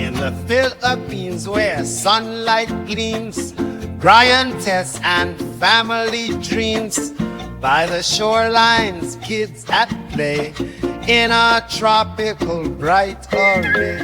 In the Philippines where sunlight gleams, Brian, Tess and family dreams. By the shorelines, kids at play in a tropical bright array.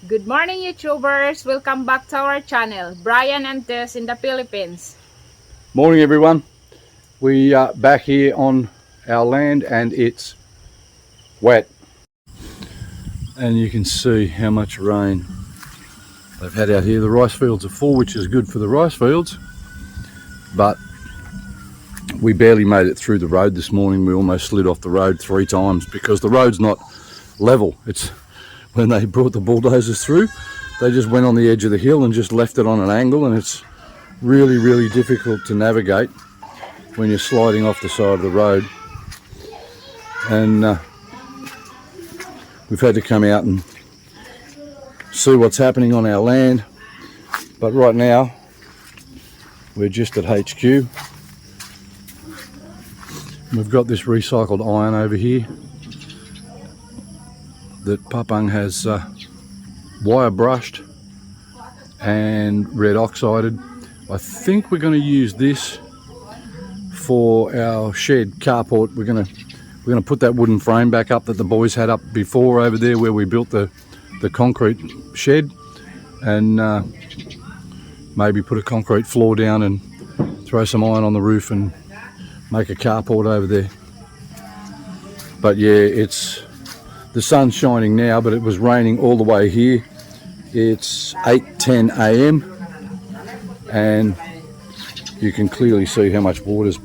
Good morning, YouTubers! Welcome back to our channel, Brian and Tess in the Philippines. Morning everyone. We are back here on our land and it's wet. And you can see how much rain they've had out here. The rice fields are full, which is good for the rice fields. But we barely made it through the road this morning. We almost slid off the road 3 times because the road's not level. It's when they brought the bulldozers through, they just went on the edge of the hill and just left it on an angle, and it's really difficult to navigate when you're sliding off the side of the road. And we've had to come out and see what's happening on our land. But right now we're just at HQ. We've got this recycled iron over here that Papang has wire brushed and red oxided. I think we're going to use this for our shed carport. We're going to put that wooden frame back up that the boys had up before over there where we built the concrete shed, and maybe put a concrete floor down and throw some iron on the roof and make a carport over there. But yeah, the sun's shining now, but it was raining all the way here. It's 8:10 a.m. and you can clearly see how much water's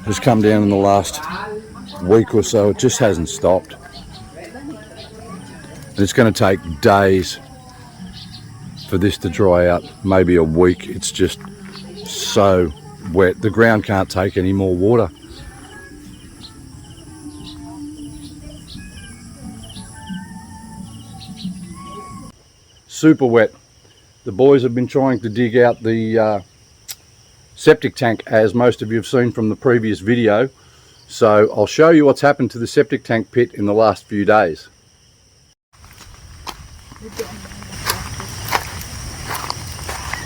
has come down in the last week or so. It just hasn't stopped. And it's going to take days for this to dry out, maybe a week. It's just so wet. The ground can't take any more water. Super wet. The boys have been trying to dig out the septic tank, as most of you have seen from the previous video. So I'll show you what's happened to the septic tank pit in the last few days.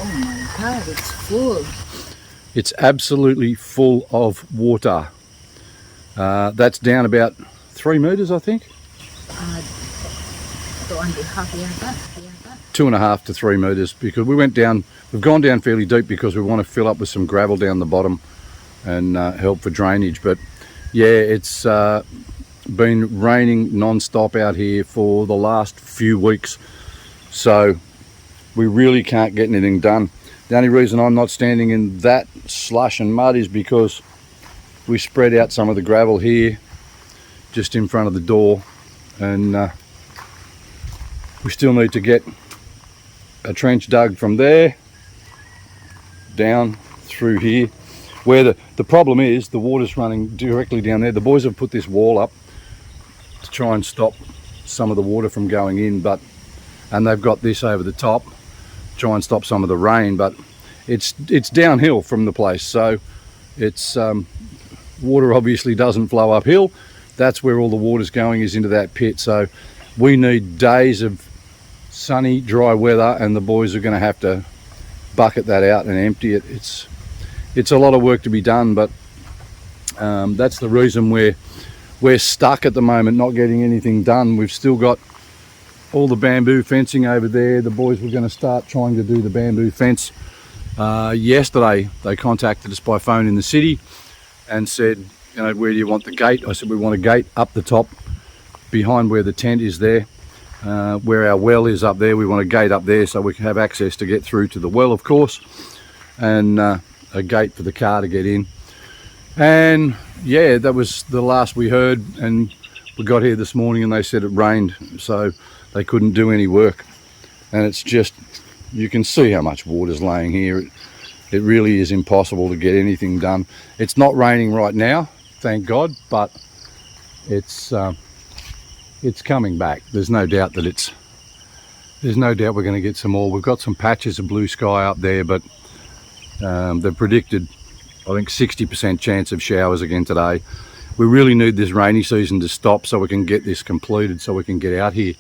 Oh my God, it's full. It's absolutely full of water. That's down about 3 meters, I think. 2.5 to 3 meters, because we've gone down fairly deep because we want to fill up with some gravel down the bottom and help for drainage. But yeah, it's been raining non-stop out here for the last few weeks, so we really can't get anything done. The only reason I'm not standing in that slush and mud is because we spread out some of the gravel here just in front of the door, and we still need to get a trench dug from there down through here, where the problem is the water's running directly down there. The boys have put this wall up to try and stop some of the water from going in, and they've got this over the top to try and stop some of the rain, but it's downhill from the place, so it's water obviously doesn't flow uphill. That's where all the water's going, is into that pit. So we need days of sunny, dry weather, and the boys are going to have to bucket that out and empty it. It's a lot of work to be done, but that's the reason we're stuck at the moment, not getting anything done. We've still got all the bamboo fencing over there. The boys were going to start trying to do the bamboo fence. Yesterday they contacted us by phone in the city and said, you know, where do you want the gate? I said, we want a gate up the top behind where the tent is there. Where our well is up there, we want a gate up there so we can have access to get through to the well, of course, and a gate for the car to get in. And yeah, that was the last we heard, and we got here this morning and they said it rained, so they couldn't do any work. And it's just, you can see how much water's laying here. It really is impossible to get anything done. It's not raining right now, thank God, but it's coming back. There's no doubt that we're going to get some more. We've got some patches of blue sky up there, but they've predicted, I think, 60% chance of showers again today. We really need this rainy season to stop so we can get this completed, so we can get out here.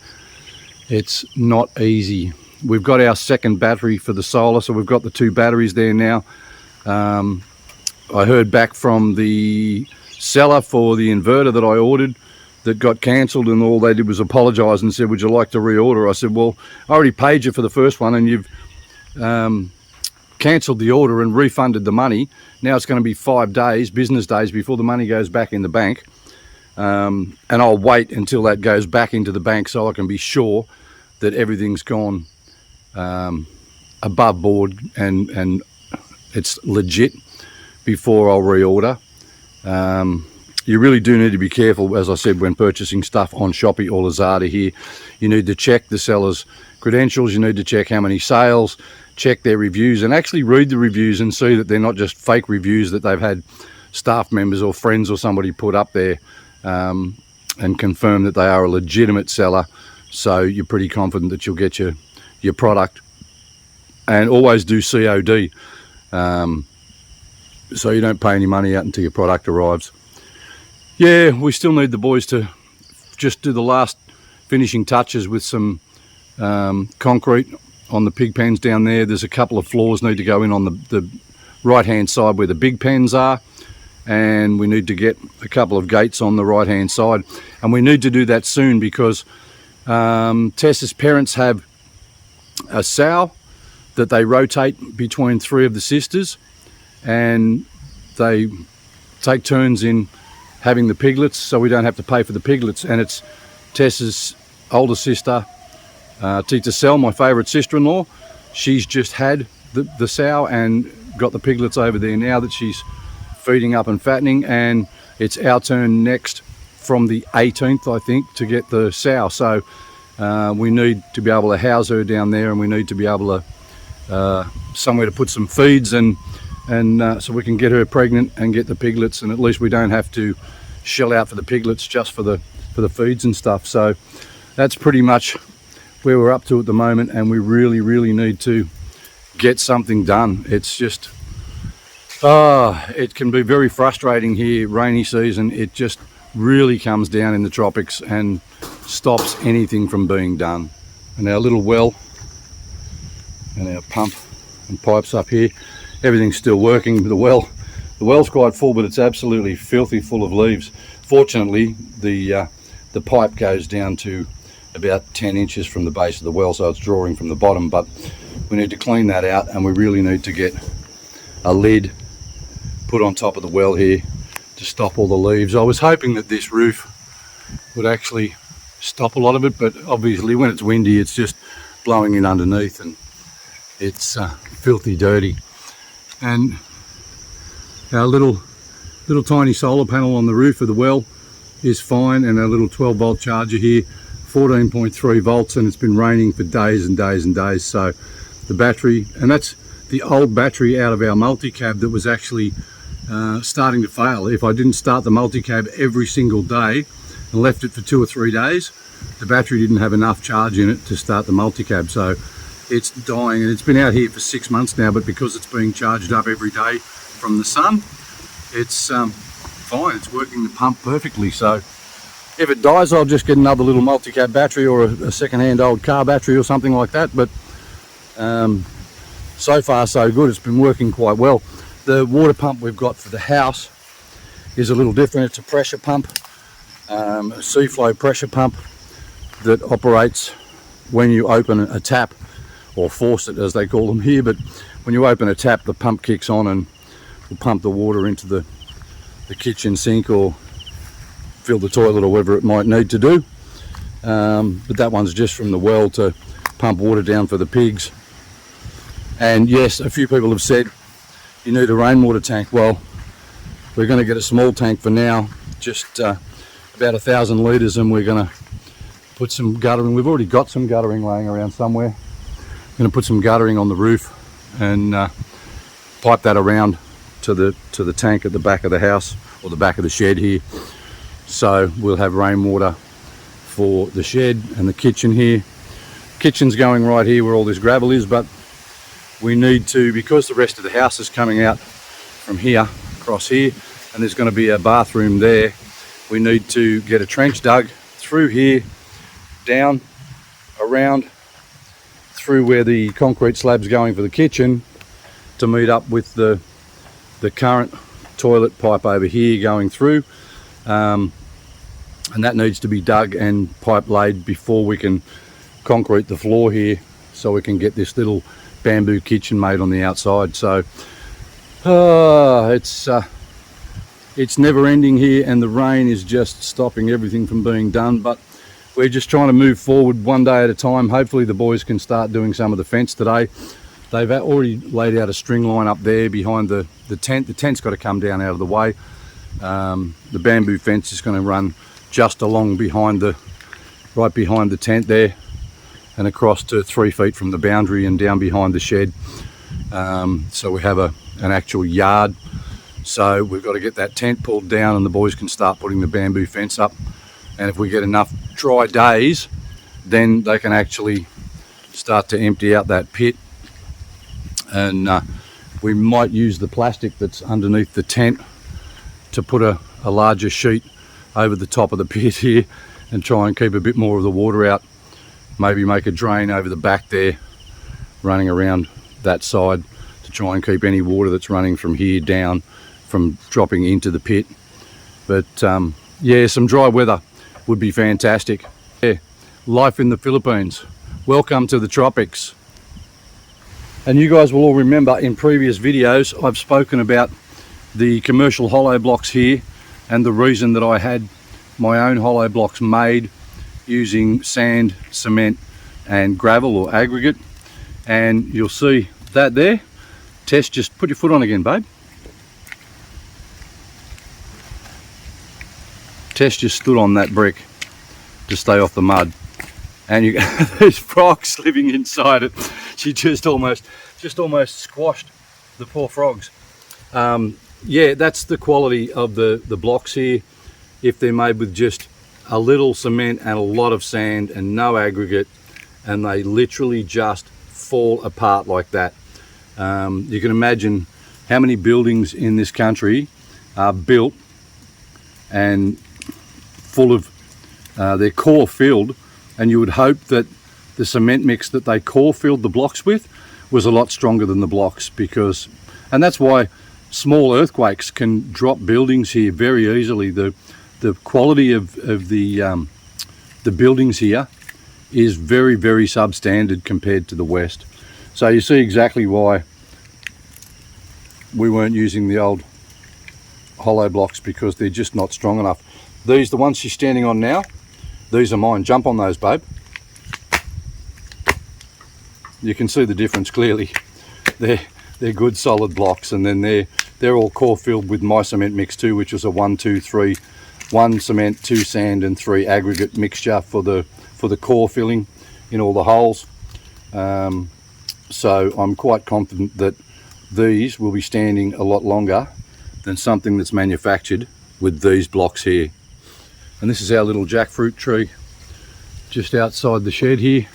It's not easy. We've got our second battery for the solar, so we've got the 2 batteries there now. I heard back from the seller for the inverter that I ordered that got cancelled, and all they did was apologise and said, would you like to reorder? I said, well, I already paid you for the first one and you've cancelled the order and refunded the money. Now it's going to be 5 days, business days, before the money goes back in the bank. And I'll wait until that goes back into the bank so I can be sure that everything's gone above board and it's legit before I'll reorder. You really do need to be careful, as I said, when purchasing stuff on Shopee or Lazada here. You need to check the seller's credentials, you need to check how many sales, check their reviews, and actually read the reviews and see that they're not just fake reviews that they've had staff members or friends or somebody put up there, and confirm that they are a legitimate seller, so you're pretty confident that you'll get your product. And always do COD, so you don't pay any money out until your product arrives. Yeah, we still need the boys to just do the last finishing touches with some concrete on the pig pens down there. There's a couple of floors need to go in on the right hand side where the big pens are, and we need to get a couple of gates on the right hand side, and we need to do that soon because Tess's parents have a sow that they rotate between 3 of the sisters, and they take turns in having the piglets, so we don't have to pay for the piglets. And it's Tess's older sister, Tita Sel, my favourite sister-in-law. She's just had the sow and got the piglets over there now that she's feeding up and fattening, and it's our turn next from the 18th, I think, to get the sow. So we need to be able to house her down there, and we need to be able to somewhere to put some feeds, and so we can get her pregnant and get the piglets, and at least we don't have to shell out for the piglets just for the feeds and stuff. So that's pretty much where we're up to at the moment, and we really need to get something done. It's just it can be very frustrating here, rainy season. It just really comes down in the tropics and stops anything from being done. And our little well and our pump and pipes up here, everything's still working. The well's quite full, but it's absolutely filthy full of leaves. Fortunately, the pipe goes down to about 10 inches from the base of the well, so it's drawing from the bottom, but we need to clean that out, and we really need to get a lid put on top of the well here to stop all the leaves. I was hoping that this roof would actually stop a lot of it, but obviously when it's windy it's just blowing in underneath and it's filthy dirty. And our little tiny solar panel on the roof of the well is fine, and our little 12-volt charger here, 14.3 volts, and it's been raining for days and days and days. So the battery, and that's the old battery out of our multi-cab that was actually starting to fail. If I didn't start the multi-cab every single day and left it for 2 or 3 days, the battery didn't have enough charge in it to start the multi-cab. So it's dying, and it's been out here for 6 months now, but because it's being charged up every day from the sun, it's fine. It's working the pump perfectly. So if it dies, I'll just get another little multi-cab battery or a second-hand old car battery or something like that. But so far so good. It's been working quite well. The water pump we've got for the house is a little different. It's a pressure pump, a sea-flow pressure pump that operates when you open a tap, or faucet as they call them here. But when you open a tap, the pump kicks on and will pump the water into the kitchen sink or fill the toilet or whatever it might need to do. But that one's just from the well to pump water down for the pigs. And yes, a few people have said you need a rainwater tank. Well, we're going to get a small tank for now, just about 1,000 litres, and we're going to put some guttering. We've already got some guttering laying around somewhere. I'm going to put some guttering on the roof and pipe that around to the tank at the back of the house, or the back of the shed here. So we'll have rainwater for the shed and the kitchen here. Kitchen's going right here where all this gravel is, but we need to, because the rest of the house is coming out from here across here, and there's going to be a bathroom there, we need to get a trench dug through here, down, around, through where the concrete slab's going for the kitchen, to meet up with the current toilet pipe over here going through, and that needs to be dug and pipe laid before we can concrete the floor here, so we can get this little bamboo kitchen made on the outside. So it's never ending here, and the rain is just stopping everything from being done, but we're just trying to move forward one day at a time. Hopefully the boys can start doing some of the fence today. They've already laid out a string line up there behind the tent. The tent's got to come down out of the way. The bamboo fence is going to run just along right behind the tent there, and across to 3 feet from the boundary and down behind the shed. So we have an actual yard. So we've got to get that tent pulled down, and the boys can start putting the bamboo fence up. And if we get enough dry days, then they can actually start to empty out that pit. And we might use the plastic that's underneath the tent to put a larger sheet over the top of the pit here, and try and keep a bit more of the water out. Maybe make a drain over the back there, running around that side, to try and keep any water that's running from here down from dropping into the pit. But yeah, some dry weather would be fantastic. Yeah, life in the Philippines. Welcome to the tropics. And you guys will all remember in previous videos I've spoken about the commercial hollow blocks here, and the reason that I had my own hollow blocks made using sand, cement and gravel or aggregate. And you'll see that there. Tess, just put your foot on again, babe. Tess just stood on that brick to stay off the mud, and you there's frogs living inside it. She just almost squashed the poor frogs. Yeah, that's the quality of the blocks here. If they're made with just a little cement and a lot of sand and no aggregate, and they literally just fall apart like that. You can imagine how many buildings in this country are built and full of they're core filled, and you would hope that the cement mix that they core filled the blocks with was a lot stronger than the blocks, and that's why small earthquakes can drop buildings here very easily. The quality of the buildings here is very, very substandard compared to the West. So you see exactly why we weren't using the old hollow blocks, because they're just not strong enough. These, the ones she's standing on now, these are mine. Jump on those, babe. You can see the difference clearly. They're good solid blocks, and then they're all core filled with my cement mix too, which is a 1, 2, 3, 1 cement, 2 sand and 3 aggregate mixture for the core filling in all the holes. So I'm quite confident that these will be standing a lot longer than something that's manufactured with these blocks here. And this is our little jackfruit tree just outside the shed here,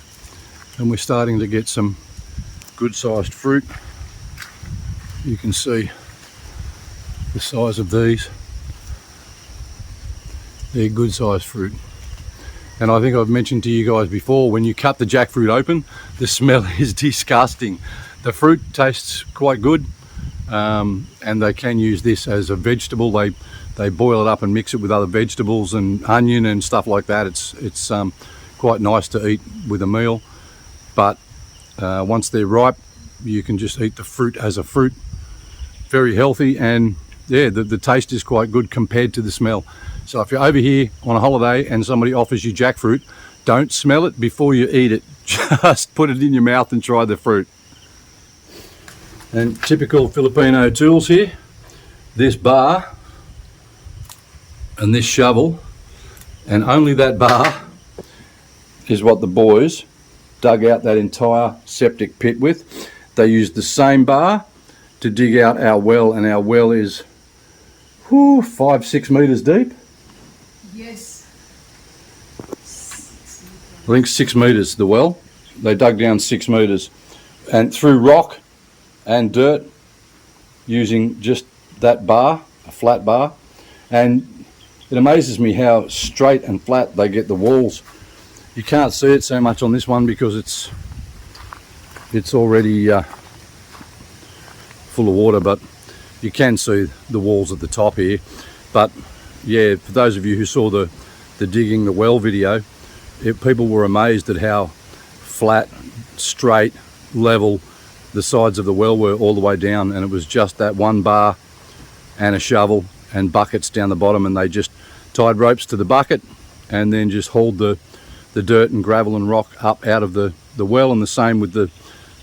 and we're starting to get some good sized fruit. You can see the size of these. They're good sized fruit. And I think I've mentioned to you guys before, when you cut the jackfruit open, the smell is disgusting. The fruit tastes quite good, and they can use this as a vegetable. They boil it up and mix it with other vegetables and onion and stuff like that. It's quite nice to eat with a meal. But once they're ripe, you can just eat the fruit as a fruit. Very healthy, and yeah, the taste is quite good compared to the smell. So if you're over here on a holiday and somebody offers you jackfruit, don't smell it before you eat it. Just put it in your mouth and try the fruit. And typical Filipino tools here. This bar And this shovel, and only that bar, is what the boys dug out that entire septic pit with. They used the same bar to dig out our well, and our well is 5-6 meters deep. Yes. I think 6 meters, the well. They dug down 6 meters, and through rock and dirt, using just that bar, a flat bar. And it amazes me how straight and flat they get the walls. You can't see it so much on this one because it's already full of water, but you can see the walls at the top here. But yeah, for those of you who saw the digging the well video, people were amazed at how flat, straight, level the sides of the well were all the way down, and it was just that one bar and a shovel and buckets down the bottom, and they just tied ropes to the bucket and then just hauled the dirt and gravel and rock up out of the well. And the same with the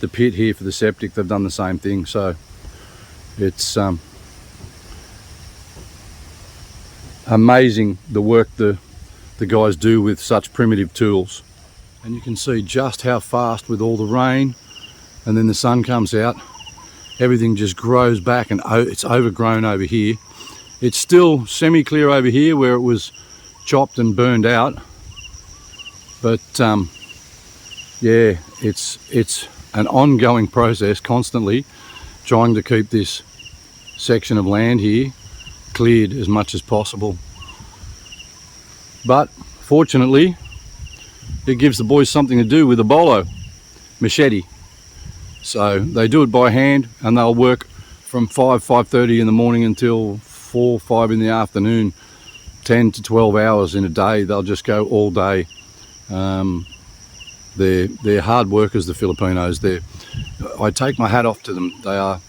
pit here for the septic, they've done the same thing. So it's amazing the work the guys do with such primitive tools. And you can see just how fast, with all the rain and then the sun comes out, everything just grows back, and it's overgrown over here. It's still semi-clear over here where it was chopped and burned out, but yeah, it's an ongoing process, constantly trying to keep this section of land here cleared as much as possible. But fortunately, it gives the boys something to do with a bolo machete. So they do it by hand, and they'll work from 5:30 in the morning until 4, 5 in the afternoon, 10 to 12 hours in a day. They'll just go all day. They're hard workers, the Filipinos. I take my hat off to them. They are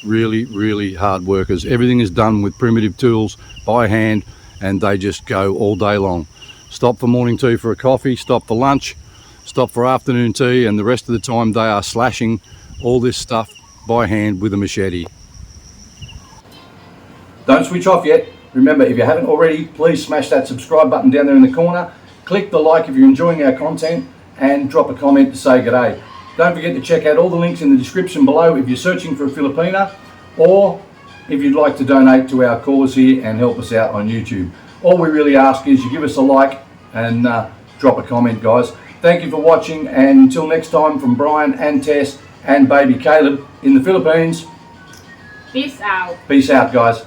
really, really hard workers. Everything is done with primitive tools by hand, and they just go all day long. Stop for morning tea for a coffee, stop for lunch, stop for afternoon tea, and the rest of the time they are slashing all this stuff by hand with a machete. Don't switch off yet. Remember, if you haven't already, please smash that subscribe button down there in the corner. Click the like if you're enjoying our content, and drop a comment to say g'day. Don't forget to check out all the links in the description below if you're searching for a Filipina, or if you'd like to donate to our cause here and help us out on YouTube. All we really ask is you give us a like and drop a comment, guys. Thank you for watching, and until next time, from Brian and Tess and baby Caleb in the Philippines. Peace out. Peace out, guys.